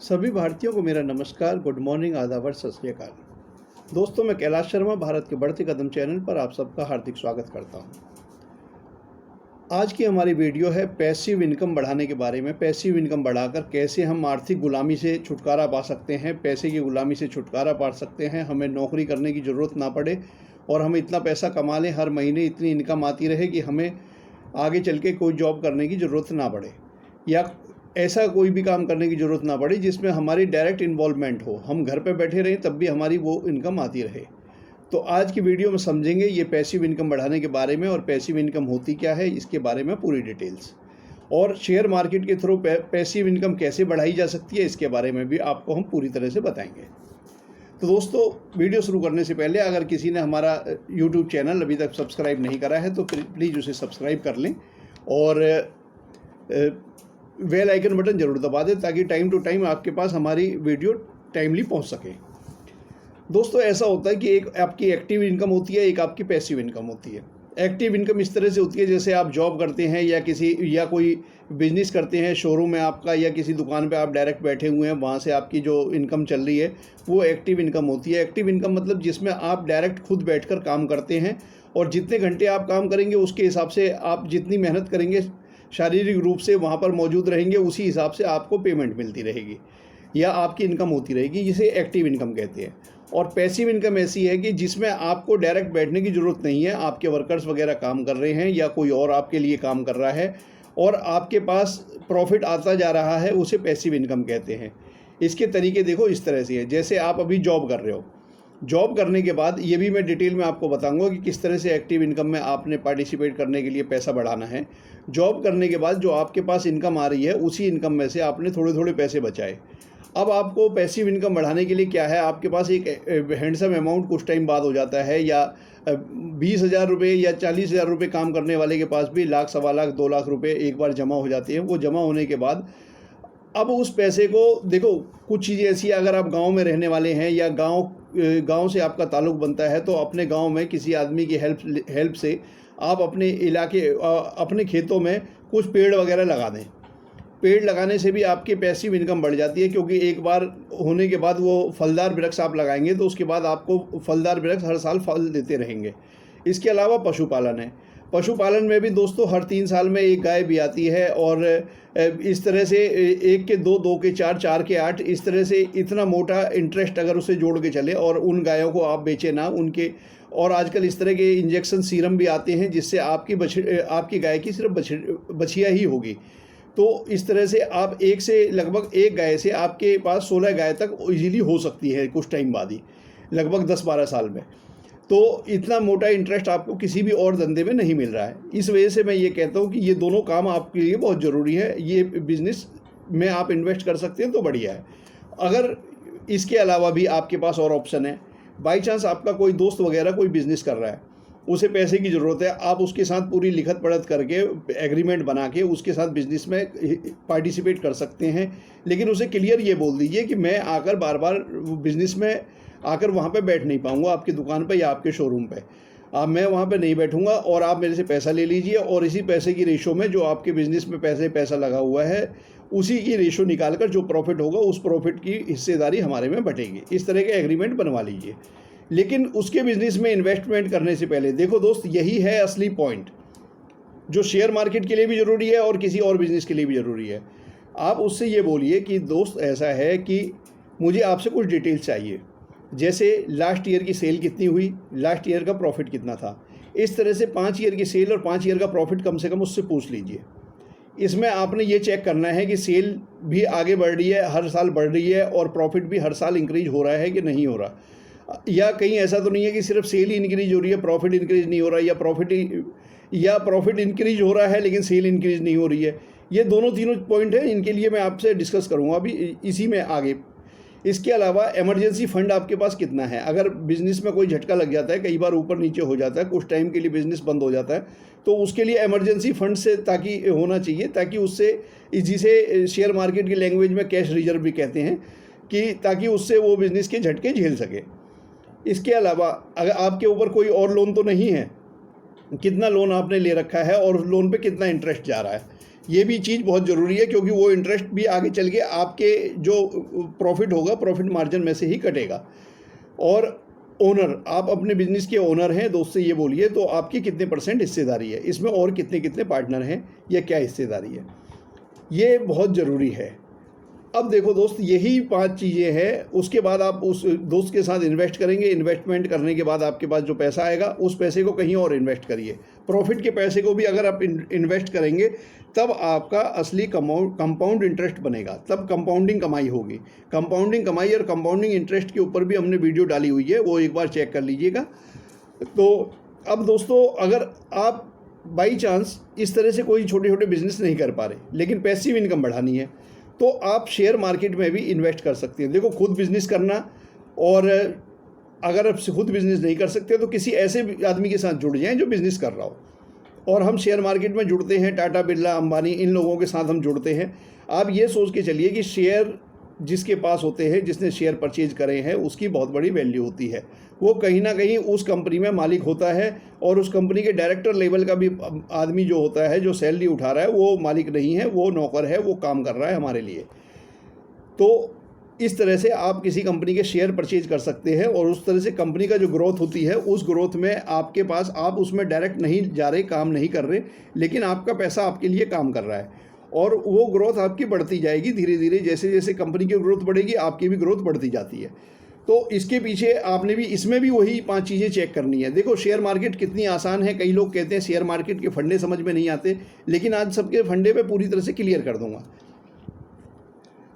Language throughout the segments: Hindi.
सभी भारतीयों को मेरा नमस्कार, गुड मॉर्निंग, आदाब और सत श्री अकाल। दोस्तों, मैं कैलाश शर्मा भारत के बढ़ते कदम चैनल पर आप सबका हार्दिक स्वागत करता हूं। आज की हमारी वीडियो है पैसिव इनकम बढ़ाने के बारे में। पैसिव इनकम बढ़ाकर कैसे हम आर्थिक गुलामी से छुटकारा पा सकते हैं, पैसे की गुलामी से छुटकारा पा सकते हैं, हमें नौकरी करने की ज़रूरत ना पड़े और हम इतना पैसा कमा लें, हर महीने इतनी इनकम आती रहे कि हमें आगे चल के कोई जॉब करने की ज़रूरत ना पड़े या ऐसा कोई भी काम करने की ज़रूरत ना पड़े जिसमें हमारी डायरेक्ट इन्वॉल्वमेंट हो। हम घर पे बैठे रहें तब भी हमारी वो इनकम आती रहे। तो आज की वीडियो में समझेंगे ये पैसिव इनकम बढ़ाने के बारे में और पैसिव इनकम होती क्या है, इसके बारे में पूरी डिटेल्स। और शेयर मार्केट के थ्रू पैसिव इनकम कैसे बढ़ाई जा सकती है, इसके बारे में भी आपको हम पूरी तरह से बताएंगे। तो दोस्तों, वीडियो शुरू करने से पहले अगर किसी ने हमारा यूट्यूब चैनल अभी तक सब्सक्राइब नहीं करा है तो प्लीज़ उसे सब्सक्राइब कर लें और बेल आइकन बटन ज़रूर दबा दें ताकि टाइम टू टाइम आपके पास हमारी वीडियो टाइमली पहुंच सके। दोस्तों, ऐसा होता है कि एक आपकी एक्टिव इनकम होती है, एक आपकी पैसिव इनकम होती है। एक्टिव इनकम इस तरह से होती है जैसे आप जॉब करते हैं या कोई बिजनेस करते हैं, शोरूम है आपका या किसी दुकान पे आप डायरेक्ट बैठे हुए हैं, वहाँ से आपकी जो इनकम चल रही है वो एक्टिव इनकम होती है। एक्टिव इनकम मतलब जिसमें आप डायरेक्ट खुद बैठकर काम करते हैं और जितने घंटे आप काम करेंगे उसके हिसाब से आप जितनी मेहनत करेंगे, शारीरिक रूप से वहाँ पर मौजूद रहेंगे, उसी हिसाब से आपको पेमेंट मिलती रहेगी या आपकी इनकम होती रहेगी, जिसे एक्टिव इनकम कहते हैं। और पैसिव इनकम ऐसी है कि जिसमें आपको डायरेक्ट बैठने की ज़रूरत नहीं है, आपके वर्कर्स वगैरह काम कर रहे हैं या कोई और आपके लिए काम कर रहा है और आपके पास प्रॉफिट आता जा रहा है, उसे पैसिव इनकम कहते हैं। इसके तरीके देखो इस तरह से है, जैसे आप अभी जॉब कर रहे हो, जॉब करने के बाद ये भी मैं डिटेल में आपको बताऊंगा कि किस तरह से एक्टिव इनकम में आपने पार्टिसिपेट करने के लिए पैसा बढ़ाना है। जॉब करने के बाद जो आपके पास इनकम आ रही है उसी इनकम में से आपने थोड़े थोड़े पैसे बचाए। अब आपको पैसिव इनकम बढ़ाने के लिए क्या है, आपके पास एक हैंडसम अमाउंट कुछ टाइम बाद हो जाता है या 20,000 रुपये या 40,000 रुपये काम करने वाले के पास भी लाख, सवा लाख, 2 लाख रुपये एक बार जमा हो जाते हैं। वो जमा होने के बाद अब उस पैसे को देखो, कुछ चीज़ें ऐसी, अगर आप गांव में रहने वाले हैं या गांव से आपका ताल्लुक़ बनता है तो अपने गांव में किसी आदमी की हेल्प से आप अपने इलाके अपने खेतों में कुछ पेड़ वगैरह लगा दें। पेड़ लगाने से भी आपकी पैसिव इनकम बढ़ जाती है, क्योंकि एक बार होने के बाद वो फलदार वृक्ष आप लगाएंगे तो उसके बाद आपको फलदार वृक्ष हर साल फल देते रहेंगे। इसके अलावा पशुपालन है। पशुपालन में भी दोस्तों हर 3 साल में एक गाय भी आती है और इस तरह से 1 के 2, 2 के 4, 4 के 8, इस तरह से इतना मोटा इंटरेस्ट अगर उसे जोड़ के चले और उन गायों को आप बेचे ना उनके। और आजकल इस तरह के इंजेक्शन सीरम भी आते हैं जिससे आपकी गाय की सिर्फ बछिया ही होगी। तो इस तरह से आप लगभग एक गाय से आपके पास 16 गाय तक इजीली हो सकती है कुछ टाइम बाद ही, लगभग 10-12 साल में। तो इतना मोटा इंटरेस्ट आपको किसी भी और धंधे में नहीं मिल रहा है। इस वजह से मैं ये कहता हूँ कि ये दोनों काम आपके लिए बहुत ज़रूरी है। ये बिज़नेस में आप इन्वेस्ट कर सकते हैं तो बढ़िया है। अगर इसके अलावा भी आपके पास और ऑप्शन है, बाई चांस आपका कोई दोस्त वगैरह कोई बिज़नेस कर रहा है, उसे पैसे की ज़रूरत है, आप उसके साथ पूरी लिखत पढ़त करके एग्रीमेंट बना के उसके साथ बिज़नेस में पार्टिसिपेट कर सकते हैं। लेकिन उसे क्लियर ये बोल दीजिए कि मैं आकर बार बार बिज़नेस में आकर वहाँ पे बैठ नहीं पाऊँगा, आपकी दुकान पे या आपके शोरूम पे मैं वहाँ पे नहीं बैठूँगा और आप मेरे से पैसा ले लीजिए और इसी पैसे की रेशो में जो आपके बिज़नेस में पैसा लगा हुआ है उसी की रेशो निकाल कर जो प्रॉफिट होगा उस प्रॉफिट की हिस्सेदारी हमारे में बटेगी। इस तरह के एग्रीमेंट बनवा लीजिए। लेकिन उसके बिज़नेस में इन्वेस्टमेंट करने से पहले देखो दोस्त, यही है असली पॉइंट जो शेयर मार्केट के लिए भी ज़रूरी है और किसी और बिज़नेस के लिए भी ज़रूरी है। आप उससे ये बोलिए कि दोस्त ऐसा है कि मुझे आपसे कुछ डिटेल्स चाहिए, जैसे लास्ट ईयर की सेल कितनी हुई, लास्ट ईयर का प्रॉफिट कितना था। इस तरह से 5 ईयर की सेल और 5 ईयर का प्रॉफिट कम से कम उससे पूछ लीजिए। इसमें आपने ये चेक करना है कि सेल भी आगे बढ़ रही है, हर साल बढ़ रही है और प्रॉफिट भी हर साल इंक्रीज हो रहा है कि नहीं हो रहा, या कहीं ऐसा तो नहीं है कि सिर्फ सेल ही इंक्रीज हो रही है, प्रॉफिट इंक्रीज नहीं हो रहा, या प्रॉफिट इंक्रीज हो रहा है लेकिन सेल इंक्रीज नहीं हो रही है। ये तीनों पॉइंट हैं, इनके लिए मैं आपसे डिस्कस करूँगा अभी इसी में आगे। इसके अलावा इमरजेंसी फ़ंड आपके पास कितना है। अगर बिज़नेस में कोई झटका लग जाता है, कई बार ऊपर नीचे हो जाता है, कुछ टाइम के लिए बिज़नेस बंद हो जाता है, तो उसके लिए इमरजेंसी फ़ंड से ताकि होना चाहिए, ताकि उससे, जिसे शेयर मार्केट की लैंग्वेज में कैश रिजर्व भी कहते हैं, कि ताकि उससे वो बिज़नेस के झटके झेल सके। इसके अलावा अगर आपके ऊपर कोई और लोन तो नहीं है, कितना लोन आपने ले रखा है और लोन पे कितना इंटरेस्ट जा रहा है, ये भी चीज़ बहुत ज़रूरी है, क्योंकि वो इंटरेस्ट भी आगे चल के आपके जो प्रॉफिट होगा प्रॉफिट मार्जिन में से ही कटेगा। और ओनर, आप अपने बिजनेस के ओनर हैं, दोस्त से ये बोलिए तो आपकी कितने % हिस्सेदारी है इसमें, और कितने कितने पार्टनर हैं या क्या हिस्सेदारी है, ये बहुत ज़रूरी है। अब देखो दोस्त, यही 5 चीज़ें हैं। उसके बाद आप उस दोस्त के साथ इन्वेस्ट करेंगे, इन्वेस्टमेंट करने के बाद आपके पास जो पैसा आएगा उस पैसे को कहीं और इन्वेस्ट करिए। प्रॉफिट के पैसे को भी अगर आप इन्वेस्ट करेंगे तब आपका असली कंपाउंड इंटरेस्ट बनेगा, तब कंपाउंडिंग कमाई होगी। कंपाउंडिंग कमाई और कंपाउंडिंग इंटरेस्ट के ऊपर भी हमने वीडियो डाली हुई है, वो एक बार चेक कर लीजिएगा। तो अब दोस्तों, अगर आप बाई चांस इस तरह से कोई छोटे छोटे बिजनेस नहीं कर पा रहे लेकिन पैसिव इनकम बढ़ानी है, तो आप शेयर मार्केट में भी इन्वेस्ट कर सकते हैं। देखो, खुद बिजनेस करना, और अगर आप खुद बिजनेस नहीं कर सकते तो किसी ऐसे आदमी के साथ जुड़ जाएं जो बिजनेस कर रहा हो। और हम शेयर मार्केट में जुड़ते हैं, टाटा बिरला, अंबानी, इन लोगों के साथ हम जुड़ते हैं। आप ये सोच के चलिए कि शेयर जिसके पास होते हैं, जिसने शेयर परचेज करे हैं, उसकी बहुत बड़ी वैल्यू होती है। वो कहीं ना कहीं उस कंपनी में मालिक होता है, और उस कंपनी के डायरेक्टर लेवल का भी आदमी जो होता है, जो सैलरी उठा रहा है, वो मालिक नहीं है, वो नौकर है, वो काम कर रहा है हमारे लिए। तो इस तरह से आप किसी कंपनी के शेयर परचेज कर सकते हैं, और उस तरह से कंपनी का जो ग्रोथ होती है, उस ग्रोथ में आपके पास, आप उसमें डायरेक्ट नहीं जा रहे, काम नहीं कर रहे, लेकिन आपका पैसा आपके लिए काम कर रहा है, और वो ग्रोथ आपकी बढ़ती जाएगी धीरे धीरे। जैसे जैसे कंपनी की ग्रोथ बढ़ेगी, आपकी भी ग्रोथ बढ़ती जाती है। तो इसके पीछे आपने भी, इसमें भी वही 5 चीज़ें चेक करनी है। देखो, शेयर मार्केट कितनी आसान है। कई लोग कहते हैं शेयर मार्केट के फंडे समझ में नहीं आते, लेकिन आज सबके फंडे पे पूरी तरह से क्लियर कर दूंगा।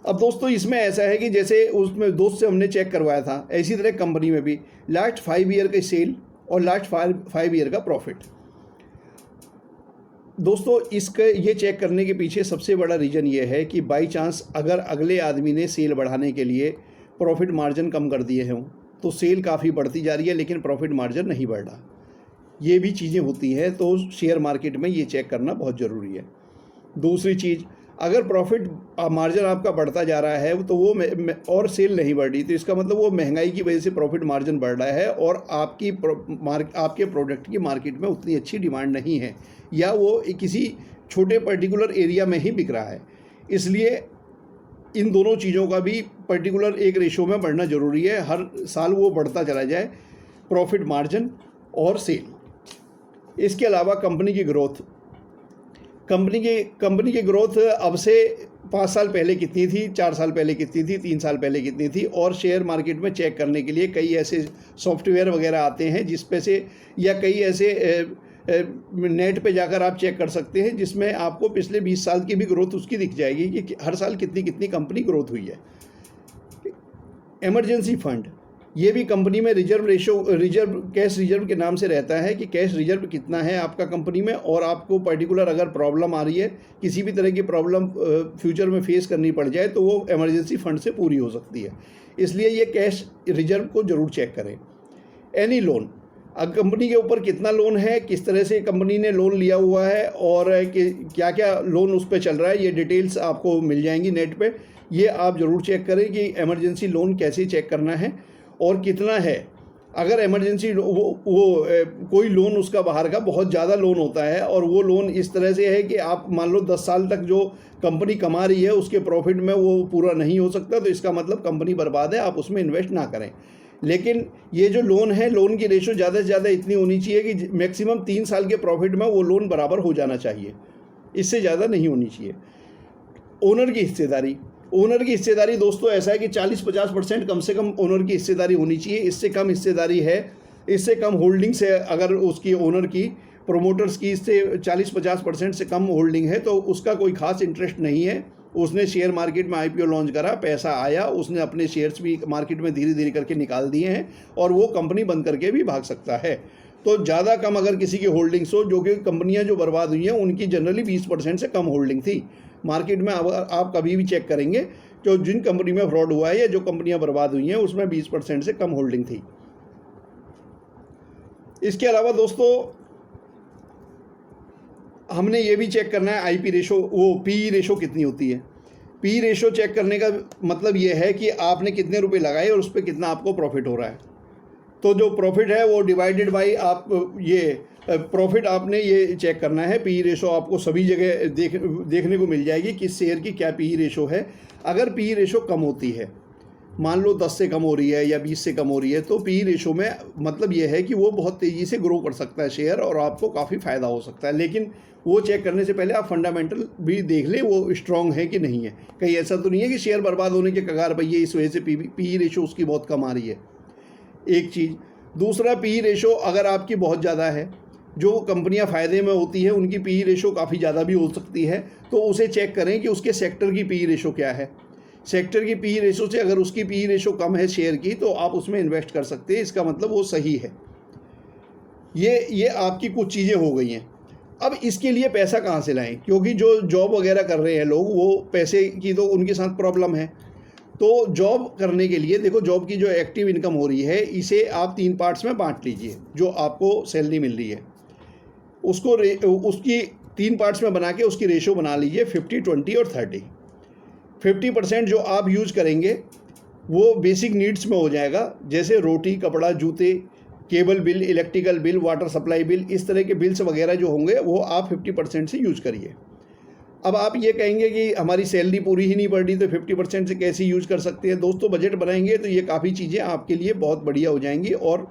अब दोस्तों, इसमें ऐसा है कि जैसे उसमें दोस्त से हमने चेक करवाया था, इसी तरह कंपनी में भी लास्ट 5 ईयर का सेल और लास्ट 5 ईयर का प्रॉफिट। दोस्तों, इसके ये चेक करने के पीछे सबसे बड़ा रीज़न ये है कि बाई चांस अगर अगले आदमी ने सेल बढ़ाने के लिए प्रॉफिट मार्जिन कम कर दिए हों, तो सेल काफ़ी बढ़ती जा रही है लेकिन प्रॉफिट मार्जिन नहीं बढ़ रहा। ये भी चीज़ें होती हैं, तो शेयर मार्केट में ये चेक करना बहुत ज़रूरी है। दूसरी चीज़, अगर प्रॉफिट मार्जिन आपका बढ़ता जा रहा है तो वो और सेल नहीं बढ़ रही, तो इसका मतलब वो महंगाई की वजह से प्रॉफिट मार्जिन बढ़ रहा है, और आपके प्रोडक्ट की मार्केट में उतनी अच्छी डिमांड नहीं है, या वो किसी छोटे पर्टिकुलर एरिया में ही बिक रहा है। इसलिए इन दोनों चीज़ों का भी पर्टिकुलर एक रेशो में बढ़ना ज़रूरी है। हर साल वो बढ़ता चला जाए, प्रॉफिट मार्जिन और सेल। इसके अलावा कंपनी की ग्रोथ, कंपनी की ग्रोथ अब से 5 साल पहले कितनी थी, 4 साल पहले कितनी थी, 3 साल पहले कितनी थी, और शेयर मार्केट में चेक करने के लिए कई ऐसे सॉफ्टवेयर वगैरह आते हैं जिस पे से, या कई ऐसे नेट पे जाकर आप चेक कर सकते हैं जिसमें आपको पिछले 20 साल की भी ग्रोथ उसकी दिख जाएगी कि हर साल कितनी कितनी कंपनी ग्रोथ हुई है। इमरजेंसी फंड, ये भी कंपनी में कैश रिजर्व के नाम से रहता है कि कैश रिजर्व कितना है आपका कंपनी में, और आपको पर्टिकुलर अगर प्रॉब्लम आ रही है, किसी भी तरह की प्रॉब्लम फ्यूचर में फेस करनी पड़ जाए, तो वो इमरजेंसी फंड से पूरी हो सकती है। इसलिए ये कैश रिजर्व को ज़रूर चेक करें। एनी लोन, कंपनी के ऊपर कितना लोन है, किस तरह से कंपनी ने लोन लिया हुआ है, और क्या क्या लोन उस पर चल रहा है, ये डिटेल्स आपको मिल जाएंगी नेट पे। ये आप ज़रूर चेक करें कि इमरजेंसी लोन कैसे चेक करना है और कितना है। अगर इमरजेंसी कोई लोन उसका बाहर का बहुत ज़्यादा लोन होता है, और वो लोन इस तरह से है कि आप मान लो 10 साल तक जो कंपनी कमा रही है उसके प्रॉफिट में वो पूरा नहीं हो सकता, तो इसका मतलब कंपनी बर्बाद है, आप उसमें इन्वेस्ट ना करें। लेकिन ये जो लोन है, लोन की रेशो ज़्यादा से ज़्यादा इतनी होनी चाहिए कि मैक्सिमम 3 साल के प्रॉफिट में वो लोन बराबर हो जाना चाहिए, इससे ज़्यादा नहीं होनी चाहिए। ओनर की हिस्सेदारी दोस्तों ऐसा है कि 40-50% कम से कम ओनर की हिस्सेदारी होनी चाहिए। इससे कम हिस्सेदारी है, इससे कम होल्डिंग्स है, अगर उसकी ओनर की, प्रोमोटर्स की इससे 40-50% से कम होल्डिंग है, तो उसका कोई खास इंटरेस्ट नहीं है। उसने शेयर मार्केट में IPO लॉन्च करा, पैसा आया, उसने अपने शेयर्स भी मार्केट में धीरे धीरे करके निकाल दिए हैं, और वो कंपनी बंद करके भी भाग सकता है। तो ज़्यादा कम अगर किसी की होल्डिंग्स हो, जो कि कंपनियां जो बर्बाद हुई हैं उनकी जनरली 20% से कम होल्डिंग थी मार्केट में। आप कभी भी चेक करेंगे तो जिन कंपनी में फ्रॉड हुआ है या जो कंपनियां बर्बाद हुई हैं उसमें 20% से कम होल्डिंग थी। इसके अलावा दोस्तों, हमने ये भी चेक करना है IP रेशो, वो PE रेशो कितनी होती है। PE रेशो चेक करने का मतलब ये है कि आपने कितने रुपए लगाए और उस पर कितना आपको प्रॉफिट हो रहा है। तो जो प्रॉफिट है वो डिवाइडेड बाई आप ये प्रॉफिट आपने ये चेक करना है। पी रेशो आपको सभी जगह देखने को मिल जाएगी किस शेयर की क्या पी रेशो है। अगर पी रेशो कम होती है, मान लो 10 से कम हो रही है या 20 से कम हो रही है, तो पी रेशो में मतलब ये है कि वो बहुत तेज़ी से ग्रो कर सकता है शेयर और आपको काफ़ी फ़ायदा हो सकता है। लेकिन वो चेक करने से पहले आप फंडामेंटल भी देख लें वो स्ट्रांग है कि नहीं है। कहीं ऐसा तो नहीं है कि शेयर बर्बाद होने के कगार पर ये इस वजह से पी रेशो उसकी बहुत कम आ रही है, एक चीज़। दूसरा, पी रेशो अगर आपकी बहुत ज़्यादा है, जो कंपनियां फ़ायदे में होती हैं उनकी पी रेशो काफ़ी ज़्यादा भी हो सकती है, तो उसे चेक करें कि उसके सेक्टर की पी रेशो क्या है। सेक्टर की पी रेशो से अगर उसकी पी रेशो कम है शेयर की, तो आप उसमें इन्वेस्ट कर सकते हैं, इसका मतलब वो सही है। ये आपकी कुछ चीज़ें हो गई हैं। अब इसके लिए पैसा कहाँ से लाएं, क्योंकि जो जॉब वगैरह कर रहे हैं लोग, वो पैसे की तो उनके साथ प्रॉब्लम है। तो जॉब करने के लिए देखो, जॉब की जो एक्टिव इनकम हो रही है, इसे आप 3 पार्ट्स में बांट लीजिए। जो आपको सैलरी मिल रही है उसको उसकी 3 पार्ट्स में बना के उसकी रेशो बना लीजिए 50, 20 और 30। 50% जो आप यूज़ करेंगे वो बेसिक नीड्स में हो जाएगा, जैसे रोटी, कपड़ा, जूते, cable bill, electrical bill, water supply bill, इस तरह के बिल्स वगैरह जो होंगे वो आप 50% से यूज़ करिए। अब आप ये कहेंगे कि हमारी सैलरी पूरी ही नहीं पड़ रही तो 50% से कैसे यूज़ कर सकते हैं। दोस्तों, बजट बनाएंगे तो ये काफ़ी चीज़ें आपके लिए बहुत बढ़िया हो जाएंगी और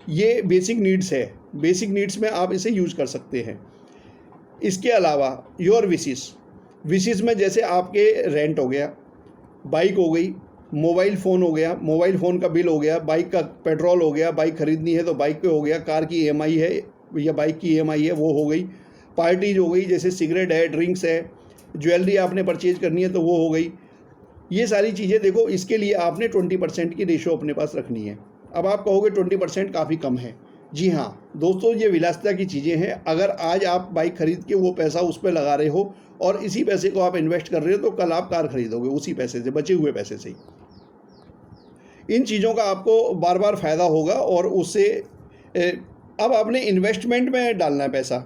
ये बेसिक नीड्स है। बेसिक नीड्स में आप इसे यूज़ कर सकते हैं। इसके अलावा योर विशेस में जैसे आपके रेंट हो गया, बाइक हो गई, मोबाइल फ़ोन हो गया, मोबाइल फ़ोन का बिल हो गया, बाइक का पेट्रोल हो गया, बाइक ख़रीदनी है तो बाइक पे हो गया, कार की EMI है या बाइक की EMI है वो हो गई, पार्टीज हो गई जैसे सिगरेट है, ड्रिंक्स है, ज्वेलरी आपने परचेज करनी है तो वो हो गई। ये सारी चीज़ें देखो, इसके लिए आपने 20% की रेशो अपने पास रखनी है। अब आप कहोगे 20% काफ़ी कम है। जी हाँ दोस्तों, ये विलासिता की चीज़ें हैं। अगर आज आप बाइक खरीद के वो पैसा उस पर लगा रहे हो और इसी पैसे को आप इन्वेस्ट कर रहे हो, तो कल आप कार खरीदोगे उसी पैसे से, बचे हुए पैसे से ही। इन चीज़ों का आपको बार बार फ़ायदा होगा और उससे अब आपने इन्वेस्टमेंट में डालना है पैसा।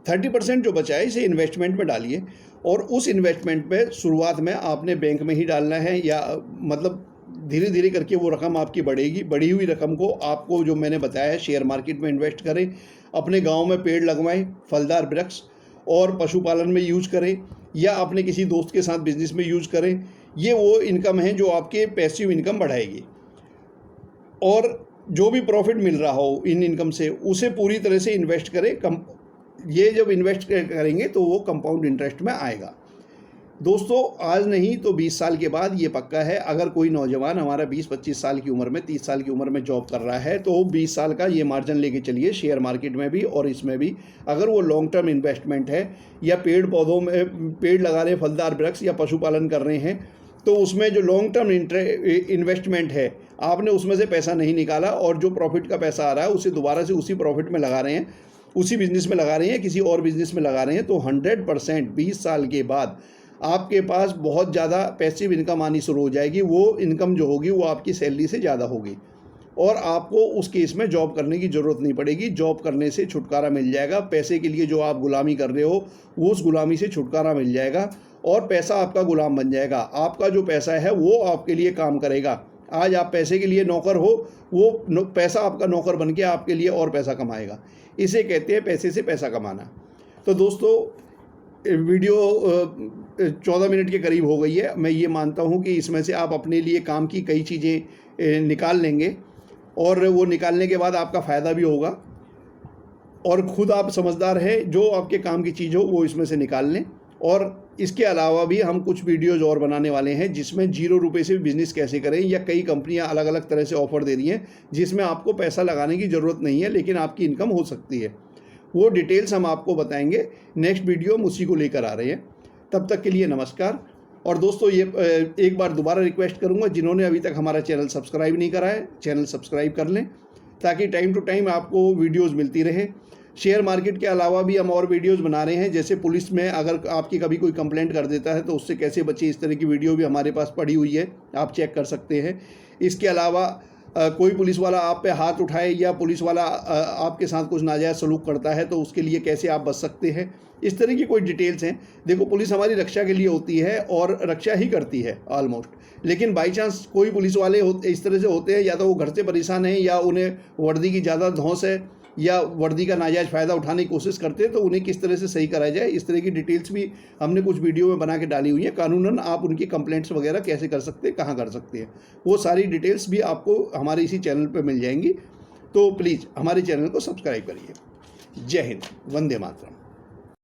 30% जो बचा है इसे इन्वेस्टमेंट में डालिए और उस इन्वेस्टमेंट पे शुरुआत में आपने बैंक में ही डालना है, या मतलब धीरे धीरे करके वो रकम आपकी बढ़ेगी। बढ़ी हुई रकम को आपको, जो मैंने बताया है, शेयर मार्केट में इन्वेस्ट करें, अपने गांव में पेड़ लगवाएं, फलदार वृक्ष, और पशुपालन में यूज करें, या अपने किसी दोस्त के साथ बिजनेस में यूज करें। ये वो इनकम है जो आपके पैसिव इनकम बढ़ाएगी। और जो भी प्रॉफिट मिल रहा हो इन इनकम से, उसे पूरी तरह से इन्वेस्ट करें। ये जब इन्वेस्ट करेंगे तो वो कंपाउंड इंटरेस्ट में आएगा। दोस्तों, आज नहीं तो 20 साल के बाद ये पक्का है, अगर कोई नौजवान हमारा 20-25 साल की उम्र में, 30 साल की उम्र में जॉब कर रहा है, तो 20 साल का ये मार्जिन लेके चलिए शेयर मार्केट में भी और इसमें भी। अगर वो लॉन्ग टर्म इन्वेस्टमेंट है, या पेड़ पौधों में पेड़ लगा रहे हैं, फलदार वृक्ष, या पशुपालन कर रहे हैं, तो उसमें जो लॉन्ग टर्म इन्वेस्टमेंट है, आपने उसमें से पैसा नहीं निकाला और जो प्रॉफिट का पैसा आ रहा है उसे दोबारा से उसी प्रॉफिट में लगा रहे हैं, उसी बिज़नेस में लगा रहे हैं, किसी और बिज़नेस में लगा रहे हैं, तो 100% 20 साल के बाद आपके पास बहुत ज़्यादा पैसिव इनकम आनी शुरू हो जाएगी। वो इनकम जो होगी वो आपकी सैलरी से ज़्यादा होगी और आपको उस केस में जॉब करने की ज़रूरत नहीं पड़ेगी। जॉब करने से छुटकारा मिल जाएगा। पैसे के लिए जो आप गुलामी कर रहे हो, वो उस गुलामी से छुटकारा मिल जाएगा और पैसा आपका गुलाम बन जाएगा। आपका जो पैसा है वो आपके लिए काम करेगा। आज आप पैसे के लिए नौकर हो, वो पैसा आपका नौकर बन के आपके लिए और पैसा कमाएगा। इसे कहते हैं पैसे से पैसा कमाना। तो दोस्तों, वीडियो 14 मिनट के करीब हो गई है। मैं ये मानता हूँ कि इसमें से आप अपने लिए काम की कई चीज़ें निकाल लेंगे और वो निकालने के बाद आपका फ़ायदा भी होगा। और ख़ुद आप समझदार हैं, जो आपके काम की चीज़ हो वो इसमें से निकाल लें। और इसके अलावा भी हम कुछ वीडियोज़ और बनाने वाले हैं जिसमें 0 रुपये से बिज़नेस कैसे करें, या कई कंपनियां अलग अलग तरह से ऑफ़र दे रही हैं जिसमें आपको पैसा लगाने की ज़रूरत नहीं है लेकिन आपकी इनकम हो सकती है। वो डिटेल्स हम आपको बताएंगे। नेक्स्ट वीडियो हम उसी को लेकर आ रहे हैं। तब तक के लिए नमस्कार। और दोस्तों, ये एक बार दोबारा रिक्वेस्ट करूंगा, जिन्होंने अभी तक हमारा चैनल सब्सक्राइब नहीं करा है, चैनल सब्सक्राइब कर लें ताकि टाइम टू टाइम आपको वीडियोस मिलती रहे। शेयर मार्केट के अलावा भी हम और वीडियोस बना रहे हैं, जैसे पुलिस में अगर आपकी कभी कोई कंप्लेंट कर देता है तो उससे कैसे बचे, इस तरह की वीडियो भी हमारे पास पड़ी हुई है, आप चेक कर सकते हैं। इसके अलावा कोई पुलिस वाला आप पे हाथ उठाए या पुलिस वाला आपके साथ कुछ नाजायज़ सलूक करता है तो उसके लिए कैसे आप बच सकते हैं, इस तरह की कोई डिटेल्स हैं। देखो, पुलिस हमारी रक्षा के लिए होती है और रक्षा ही करती है ऑलमोस्ट, लेकिन बाई चांस कोई पुलिस वाले इस तरह से होते हैं, या तो वो घर से परेशान हैं या उन्हें वर्दी की ज़्यादा धौंस है, या वर्दी का नाजायज़ फ़ायदा उठाने की कोशिश करते हैं तो उन्हें किस तरह से सही कराया जाए, इस तरह की डिटेल्स भी हमने कुछ वीडियो में बना के डाली हुई है। कानूनन आप उनकी कंप्लेंट्स वगैरह कैसे कर सकते हैं, कहाँ कर सकते हैं, वो सारी डिटेल्स भी आपको हमारे इसी चैनल पर मिल जाएंगी। तो प्लीज़ हमारे चैनल को सब्सक्राइब करिए। जय हिंद, वंदे मातरम।